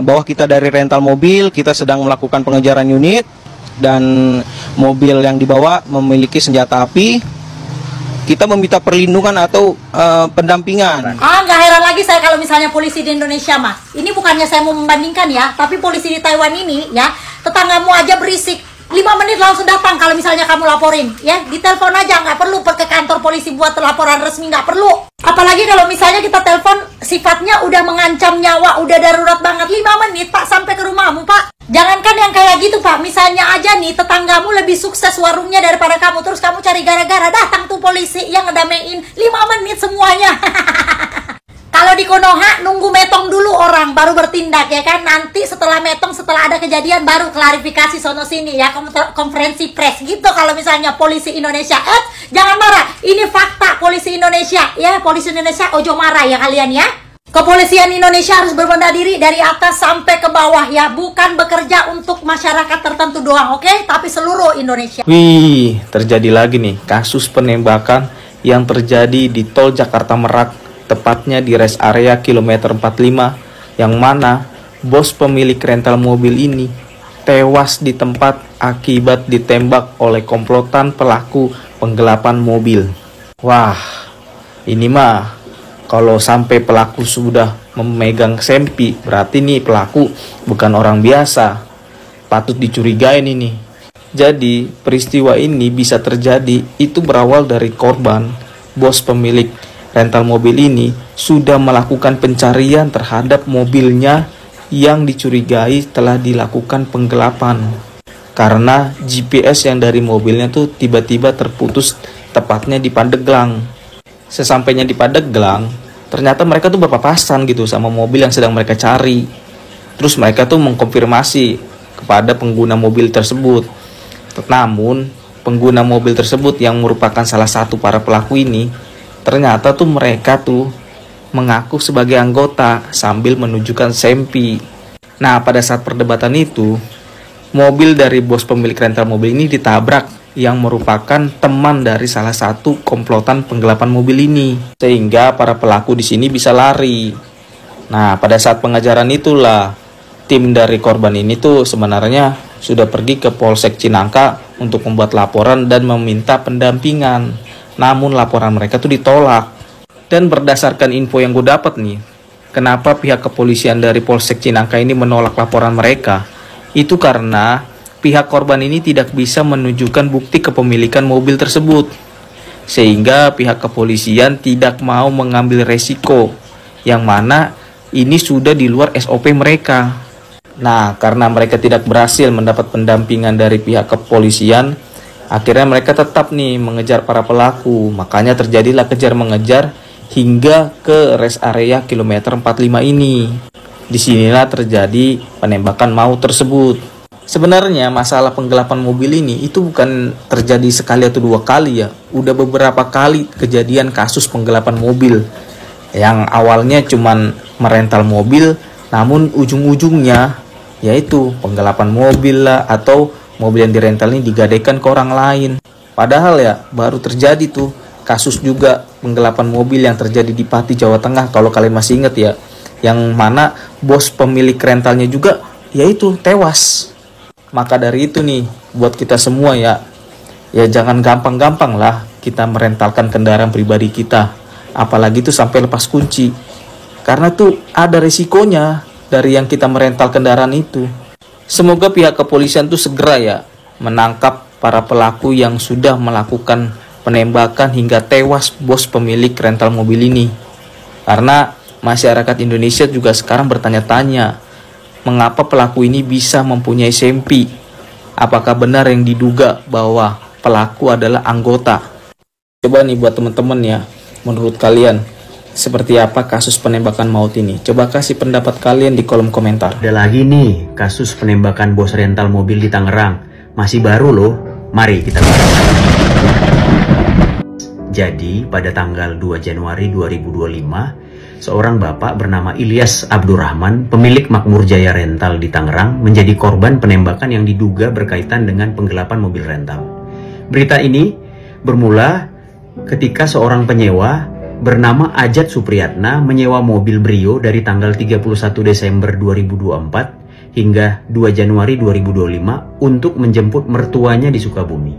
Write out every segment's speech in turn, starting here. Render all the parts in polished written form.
bahwa kita dari rental mobil, kita sedang melakukan pengejaran unit dan mobil yang dibawa memiliki senjata api. Kita meminta perlindungan atau pendampingan. Nggak heran lagi saya kalau misalnya polisi di Indonesia, Mas. Ini bukannya saya mau membandingkan ya, tapi polisi di Taiwan ini ya, tetanggamu aja berisik. 5 menit langsung datang kalau misalnya kamu laporin, ya. Ditelepon aja, nggak perlu ke kantor polisi buat laporan resmi, nggak perlu. Apalagi kalau misalnya kita telepon sifatnya udah mengancam nyawa, udah darurat banget. 5 menit Pak sampai ke rumahmu, Pak. Jangankan yang kayak gitu, Pak. Misalnya aja nih tetanggamu lebih sukses warungnya daripada kamu, terus kamu cari gara-gara, datang tuh polisi yang ngedamein. 5 menit semuanya. Kalau di Konoha nunggu metong dulu orang baru bertindak, ya kan. Nanti setelah metong, setelah ada kejadian baru klarifikasi sono sini ya, konferensi pers gitu. Kalau misalnya polisi Indonesia, jangan marah, ini fakta polisi Indonesia ya. Polisi Indonesia ojo marah ya kalian ya. Kepolisian Indonesia harus berbenah diri dari atas sampai ke bawah ya, bukan bekerja untuk masyarakat tertentu doang, oke? Tapi seluruh Indonesia. Wih, terjadi lagi nih kasus penembakan yang terjadi di Tol Jakarta Merak, tepatnya di rest area kilometer 45, yang mana bos pemilik rental mobil ini tewas di tempat akibat ditembak oleh komplotan pelaku penggelapan mobil. Wah, ini mah kalau sampai pelaku sudah memegang sempi, berarti nih pelaku bukan orang biasa, patut dicurigain ini. Jadi peristiwa ini bisa terjadi itu berawal dari korban. Bos pemilik rental mobil ini sudah melakukan pencarian terhadap mobilnya yang dicurigai telah dilakukan penggelapan, karena GPS yang dari mobilnya tuh tiba-tiba terputus tepatnya di Pandeglang. Sesampainya di Pandeglang, ternyata mereka tuh berpapasan gitu sama mobil yang sedang mereka cari. Terus mereka tuh mengkonfirmasi kepada pengguna mobil tersebut. Namun pengguna mobil tersebut yang merupakan salah satu para pelaku ini, ternyata tuh mereka tuh mengaku sebagai anggota sambil menunjukkan sempi. Nah, pada saat perdebatan itu, mobil dari bos pemilik rental mobil ini ditabrak yang merupakan teman dari salah satu komplotan penggelapan mobil ini, sehingga para pelaku di sini bisa lari. Nah, pada saat pengejaran itulah tim dari korban ini tuh sebenarnya sudah pergi ke Polsek Cinangka untuk membuat laporan dan meminta pendampingan. Namun laporan mereka tuh ditolak. Dan berdasarkan info yang gue dapat nih, kenapa pihak kepolisian dari Polsek Cinangka ini menolak laporan mereka, itu karena pihak korban ini tidak bisa menunjukkan bukti kepemilikan mobil tersebut, sehingga pihak kepolisian tidak mau mengambil resiko, yang mana ini sudah di luar SOP mereka. Nah, karena mereka tidak berhasil mendapat pendampingan dari pihak kepolisian, akhirnya mereka tetap nih mengejar para pelaku. Makanya terjadilah kejar mengejar hingga ke rest area kilometer 45 ini. Disinilah terjadi penembakan maut tersebut. Sebenarnya masalah penggelapan mobil ini itu bukan terjadi sekali atau 2 kali ya. Udah beberapa kali kejadian kasus penggelapan mobil, yang awalnya cuman merental mobil, namun ujung-ujungnya yaitu penggelapan mobil lah, atau mobil yang dirental ini digadaikan ke orang lain. Padahal ya baru terjadi tuh kasus juga penggelapan mobil yang terjadi di Pati, Jawa Tengah, kalau kalian masih ingat ya, yang mana bos pemilik rentalnya juga yaitu tewas. Maka dari itu nih, buat kita semua ya jangan gampang-gampang lah kita merentalkan kendaraan pribadi kita, apalagi tuh sampai lepas kunci, karena tuh ada resikonya dari yang kita merental kendaraan itu. Semoga pihak kepolisian tuh segera ya menangkap para pelaku yang sudah melakukan penembakan hingga tewas bos pemilik rental mobil ini. Karena masyarakat Indonesia juga sekarang bertanya-tanya, mengapa pelaku ini bisa mempunyai sempi? Apakah benar yang diduga bahwa pelaku adalah anggota? Coba nih buat teman-teman ya, menurut kalian seperti apa kasus penembakan maut ini? Coba kasih pendapat kalian di kolom komentar. Ada lagi nih kasus penembakan bos rental mobil di Tangerang. Masih baru loh, mari kita bahas. Jadi pada tanggal 2 Januari 2025, seorang bapak bernama Ilyas Abdurrahman, pemilik Makmur Jaya Rental di Tangerang, menjadi korban penembakan yang diduga berkaitan dengan penggelapan mobil rental. Berita ini bermula ketika seorang penyewa bernama Ajat Supriyatna menyewa mobil Brio dari tanggal 31 Desember 2024 hingga 2 Januari 2025 untuk menjemput mertuanya di Sukabumi.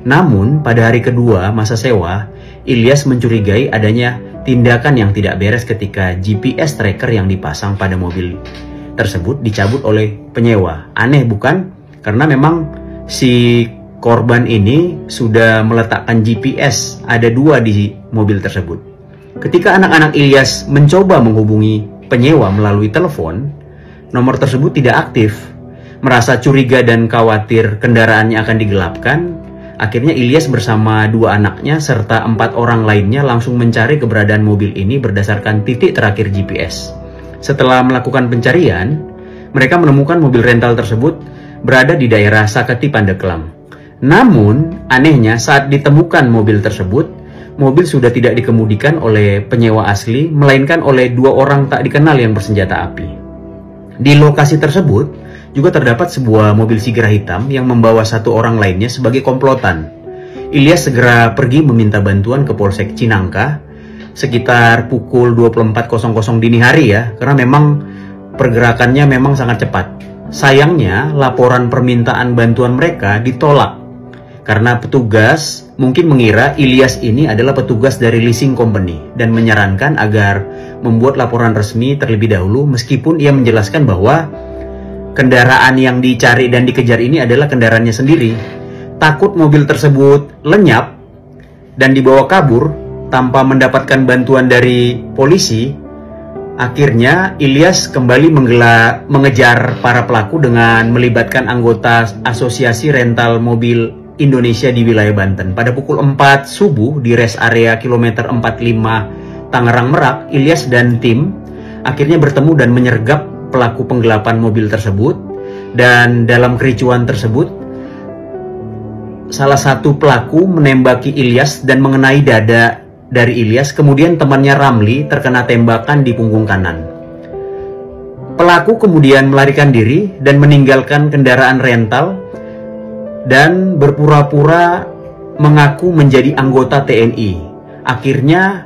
Namun, pada hari kedua masa sewa, Ilyas mencurigai adanya tindakan yang tidak beres ketika GPS tracker yang dipasang pada mobil tersebut dicabut oleh penyewa. Aneh bukan? Karena memang si korban ini sudah meletakkan GPS, ada 2 di mobil tersebut. Ketika anak-anak Ilyas mencoba menghubungi penyewa melalui telepon, nomor tersebut tidak aktif. Merasa curiga dan khawatir kendaraannya akan digelapkan, akhirnya Ilyas bersama 2 anaknya serta 4 orang lainnya langsung mencari keberadaan mobil ini berdasarkan titik terakhir GPS. Setelah melakukan pencarian, mereka menemukan mobil rental tersebut berada di daerah Saketi Pandeglang. Namun, anehnya saat ditemukan mobil tersebut, mobil sudah tidak dikemudikan oleh penyewa asli, melainkan oleh 2 orang tak dikenal yang bersenjata api. Di lokasi tersebut juga terdapat sebuah mobil Sigra hitam yang membawa 1 orang lainnya sebagai komplotan. Ilyas segera pergi meminta bantuan ke Polsek Cinangka sekitar pukul 24.00 dini hari ya, karena memang pergerakannya memang sangat cepat. Sayangnya, laporan permintaan bantuan mereka ditolak karena petugas mungkin mengira Ilyas ini adalah petugas dari leasing company dan menyarankan agar membuat laporan resmi terlebih dahulu, meskipun ia menjelaskan bahwa kendaraan yang dicari dan dikejar ini adalah kendaraannya sendiri. Takut mobil tersebut lenyap dan dibawa kabur tanpa mendapatkan bantuan dari polisi, akhirnya Ilyas kembali mengejar para pelaku dengan melibatkan anggota Asosiasi Rental Mobil Indonesia di wilayah Banten. Pada pukul 4 subuh di rest area kilometer 45 Tangerang Merak, Ilyas dan tim akhirnya bertemu dan menyergap pelaku penggelapan mobil tersebut. Dan dalam kericuan tersebut, salah satu pelaku menembaki Ilyas dan mengenai dada dari Ilyas, kemudian temannya Ramli terkena tembakan di punggung kanan. Pelaku kemudian melarikan diri dan meninggalkan kendaraan rental dan berpura-pura mengaku menjadi anggota TNI. Akhirnya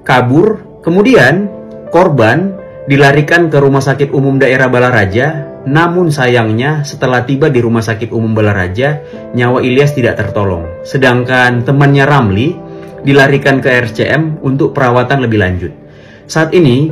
kabur, kemudian korban dilarikan ke Rumah Sakit Umum Daerah Balaraja. Namun sayangnya setelah tiba di Rumah Sakit Umum Balaraja, nyawa Ilyas tidak tertolong. Sedangkan temannya Ramli dilarikan ke RCM untuk perawatan lebih lanjut. Saat ini,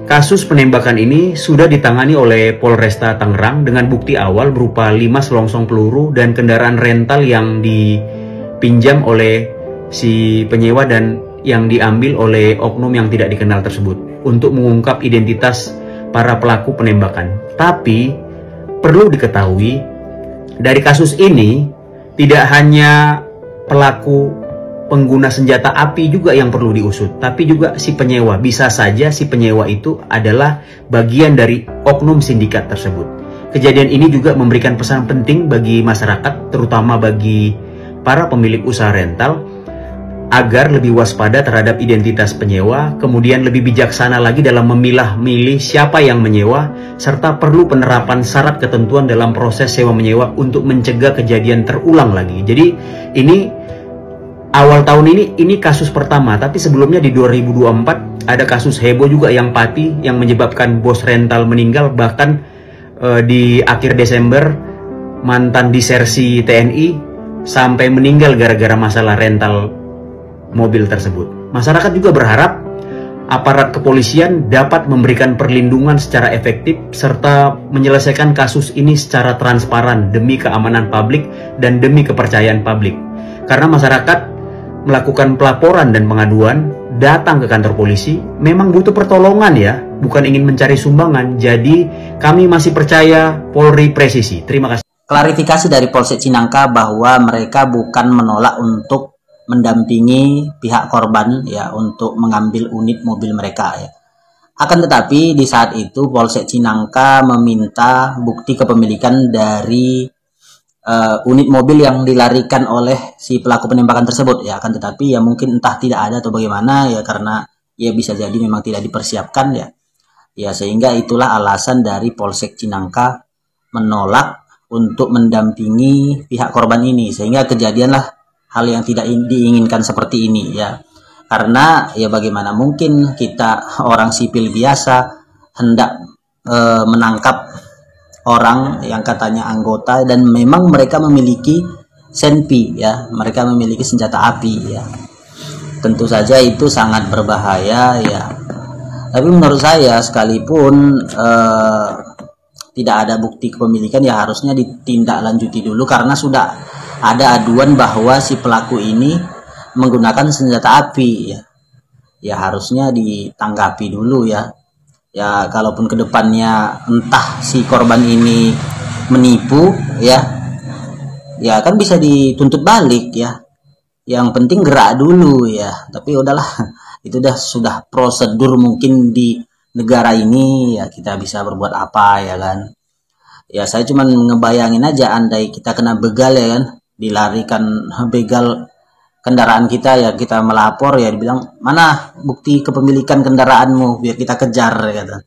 kasus penembakan ini sudah ditangani oleh Polresta Tangerang dengan bukti awal berupa 5 selongsong peluru dan kendaraan rental yang dipinjam oleh si penyewa dan yang diambil oleh oknum yang tidak dikenal tersebut untuk mengungkap identitas para pelaku penembakan. Tapi perlu diketahui, dari kasus ini tidak hanya pelaku pengguna senjata api juga yang perlu diusut, tapi juga si penyewa. Bisa saja si penyewa itu adalah bagian dari oknum sindikat tersebut. Kejadian ini juga memberikan pesan penting bagi masyarakat, terutama bagi para pemilik usaha rental, agar lebih waspada terhadap identitas penyewa, kemudian lebih bijaksana lagi dalam memilah-milih siapa yang menyewa, serta perlu penerapan syarat ketentuan dalam proses sewa menyewa untuk mencegah kejadian terulang lagi. Jadi ini awal tahun ini kasus pertama, tapi sebelumnya di 2024 ada kasus heboh juga yang Pati yang menyebabkan bos rental meninggal. Bahkan di akhir Desember mantan disersi TNI sampai meninggal gara-gara masalah rental mobil tersebut. Masyarakat juga berharap aparat kepolisian dapat memberikan perlindungan secara efektif serta menyelesaikan kasus ini secara transparan demi keamanan publik dan demi kepercayaan publik. Karena masyarakat melakukan pelaporan dan pengaduan, datang ke kantor polisi, memang butuh pertolongan ya, bukan ingin mencari sumbangan. Jadi kami masih percaya Polri presisi. Terima kasih. Klarifikasi dari Polsek Cinangka bahwa mereka bukan menolak untuk mendampingi pihak korban ya untuk mengambil unit mobil mereka ya. Akan tetapi di saat itu Polsek Cinangka meminta bukti kepemilikan dari unit mobil yang dilarikan oleh si pelaku penembakan tersebut ya. Akan tetapi ya mungkin entah tidak ada atau bagaimana ya, karena ya bisa jadi memang tidak dipersiapkan ya. Ya sehingga itulah alasan dari Polsek Cinangka menolak untuk mendampingi pihak korban ini, sehingga kejadianlah hal yang tidak diinginkan seperti ini ya. Karena ya bagaimana mungkin kita orang sipil biasa hendak menangkap orang yang katanya anggota dan memang mereka memiliki senpi ya, mereka memiliki senjata api ya. Tentu saja itu sangat berbahaya ya. Tapi menurut saya sekalipun tidak ada bukti kepemilikan ya harusnya ditindaklanjuti dulu, karena sudah ada aduan bahwa si pelaku ini menggunakan senjata api ya. Ya harusnya ditanggapi dulu ya. Ya kalaupun kedepannya entah si korban ini menipu ya, ya kan bisa dituntut balik ya. Yang penting gerak dulu ya. Tapi udahlah, itu sudah prosedur mungkin di negara ini ya, kita bisa berbuat apa ya kan. Ya saya cuman ngebayangin aja andai kita kena begal ya kan, dilarikan begal kendaraan kita ya, kita melapor ya dibilang mana bukti kepemilikan kendaraanmu biar kita kejar ya kata.